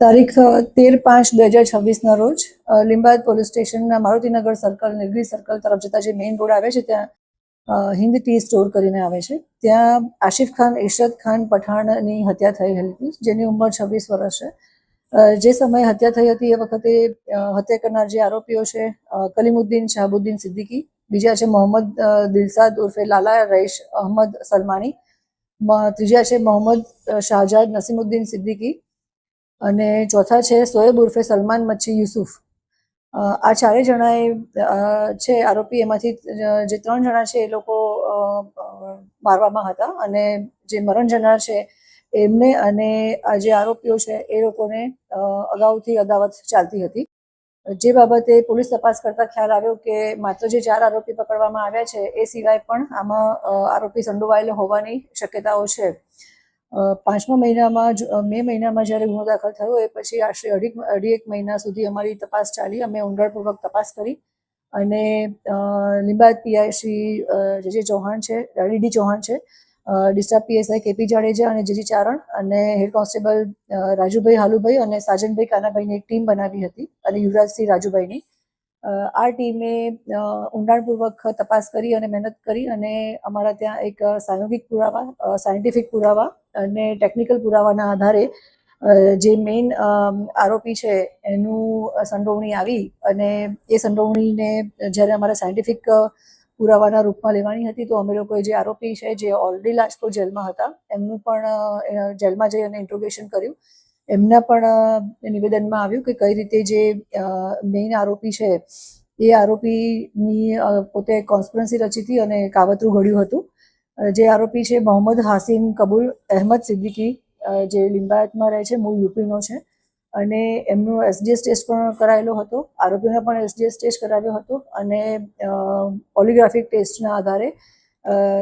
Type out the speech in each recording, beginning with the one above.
તારીખ 13/5/2026 રોજ લીંબાયત પોલીસ સ્ટેશનના મારુતિનગર સર્કલ નીલગિરી સર્કલ તરફ જતા જે મેઇન રોડ આવે છે ત્યાં હિન્દ ટી સ્ટોર કરીને આવે છે, ત્યાં આશિફ ખાન ઇશરત ખાન પઠાણની હત્યા થઈ હતી, જેની ઉંમર 26 વર્ષ છે. જે સમયે હત્યા થઈ હતી એ વખતે હત્યા કરનાર જે આરોપીઓ છે કલીમુદ્દીન શાહબુદ્દીન સિદ્દીકી, બીજા છે મોહમ્મદ દિલસાદ ઉર્ફે લાલા રઈશ અહમદ સલમાની, ત્રીજા છે મોહમ્મદ શાહજાદ નસીમુદ્દીન સિદ્દીકી અને ચોથા છે સોએબ ઉર્ફે સલમાન મચ્છી યુસુફ. આ ચારેય જણાએ છે આરોપી. એમાંથી જે 3 જણા છે એ લોકો મારવામાં હતા અને જે મરણ જનાર છે એમને અને આ જે આરોપીઓ છે એ લોકોને અગાઉથી અદાવત ચાલતી હતી. જે બાબતે પોલીસ તપાસ કરતા ખ્યાલ આવ્યો કે માત્ર જે 4 આરોપી પકડવામાં આવ્યા છે એ સિવાય પણ આમાં આરોપી સંડોવાયેલો હોવાની શક્યતાઓ છે. 5મા મહિનામાં મે મહિનામાં જ્યારે ગુનો દાખલ થયો એ પછી આશરે અઢી એક મહિના સુધી અમારી તપાસ ચાલી. અમે ઊંડાણપૂર્વક તપાસ કરી અને લીંબાયત પીઆઈ શ્રી જે ચૌહાણ છે, ડીડી ચૌહાણ છે, ડિસ્ટ્રિક્ટ પીએસઆઈ કેપી જાડેજા અને જેજી ચારણ અને હેડ કોન્સ્ટેબલ રાજુભાઈ હાલુભાઈ અને સાજનભાઈ કાનાભાઈની એક ટીમ બનાવી હતી અને યુવરાજસિંહ રાજુભાઈની. આ ટીમે ઊંડાણપૂર્વક તપાસ કરી અને મહેનત કરી અને અમારા ત્યાં એક સાયોગિક પુરાવા, સાયન્ટિફિક પુરાવા અને ટેકનિકલ પુરાવાના આધારે જે મેઇન આરોપી છે એનું સંડોવણી આવી અને એ સંડોવણીને જ્યારે અમારે સાયન્ટિફિક પુરાવાના રૂપમાં લેવાની હતી તો અમે લોકોએ જે આરોપી છે જે ઓલરેડી લાજપોર જેલમાં હતા એમનું પણ જેલમાં જઈ અને ઇન્ટ્રોગેશન કર્યું. એમના પણ નિવેદનમાં આવ્યું કે કઈ રીતે જે મેઇન આરોપી છે એ આરોપીની પોતે કોન્સ્પિરન્સી રચી હતી અને કાવતરું ઘડ્યું હતું. જે આરોપી છે મોહમ્મદ હાસિમ કબૂલ અહેમદ સિદ્દીકી, જે લિંબાયતમાં રહે છે, મૂળ યુપીનો છે અને એમનો એસડીએસ ટેસ્ટ પણ કરાયેલો હતો. આરોપીઓને પણ એસડીએસ ટેસ્ટ કરાવ્યો હતો અને પોલિગ્રાફિક ટેસ્ટના આધારે,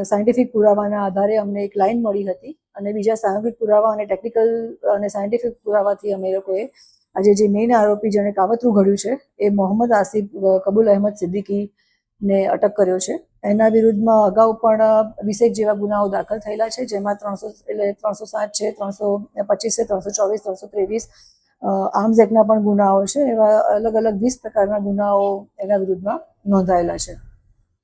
સાયન્ટિફિક પુરાવાના આધારે અમને એક લાઈન મળી હતી અને બીજા સાયોગિક પુરાવા અને ટેકનિકલ અને સાયન્ટિફિક પુરાવાથી અમે લોકોએ આજે જે મેઇન આરોપી જેણે કાવતરું ઘડ્યું છે એ મોહમ્મદ આસિફ કબૂલ અહેમદ સિદ્દીકીને અટક કર્યો છે. એના વિરુદ્ધમાં અગાઉ પણ 20 જેવા ગુનાઓ દાખલ થયેલા છે, જેમાં 307 છે, 325 છે, 324, 323 આર્મ્સ એક્ટના પણ ગુનાઓ છે. એવા અલગ અલગ 20 પ્રકારના ગુનાઓ એના વિરુદ્ધમાં નોંધાયેલા છે.